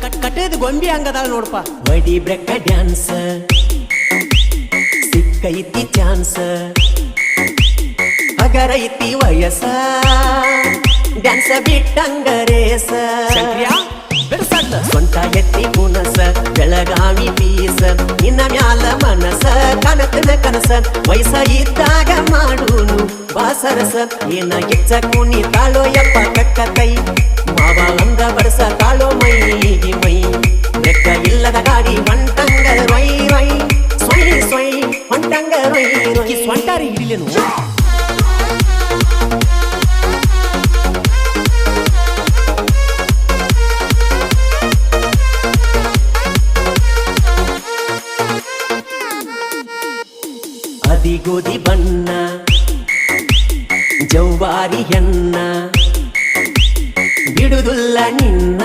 ಕಟ್ಟೇದು ಗೊಂಬಿ ಹಂಗದಾಳ ನೋಡಪ್ಪ. ವಡಿ ಬ್ರೆಕ್ಕ ಡ್ಯಾನ್ಸ್ ಸಿಕ್ಕೈತಿ ಚಾನ್ಸ್ ಹಗರೈತಿ ವಯಸ್ಸ ಡ್ಯಾನ್ಸ ಬಿಟ್ಟಂಗ ರೇಸ ಶಂಕ್ರಿಯ ಬೆಳಸಡ್ಲ ಸ್ವಂತ ಎತ್ತಿ ಕುನಸ ಬೆಳಗಾವಿ ಪೀಸ ನಿನ್ನ ಮ್ಯಾಲ ಮನಸ ಕನಕನ ಕನಸ ವಯಸ್ಸ ಇದ್ದಾಗ ಮಾಡೂನು ಬಾಸರಸ ಏನ ಗಿಚ್ಚ ಕುಣಿ ತಾಳೋ ಯಪ್ಪ ಕಕ್ಕ ಕೈ ಮಾವ ಅಂದ ಬಡಸ ತಾಳೋ ಮೈಗಿ ಮೈ ಲೆಕ್ಕ ಇಲ್ಲದ ಗಾಡಿ ಹೊಂಟಂಗ ರೊಯ್ ರೊಯ್ ಸೊಯ್ ಸೊಯ್ ಹೊಂಟಂಗ ರೊಯ್ ರೊಯ್ ಸ್ವಂಟಾರಿ ಹಿಡಿಲೇನು. ಅದಿಗೋದಿ ಬಣ್ಣ ಜೌವಾರಿ ಹೆಣ್ಣ ಬಿಡುದುಲ್ಲ ನಿನ್ನ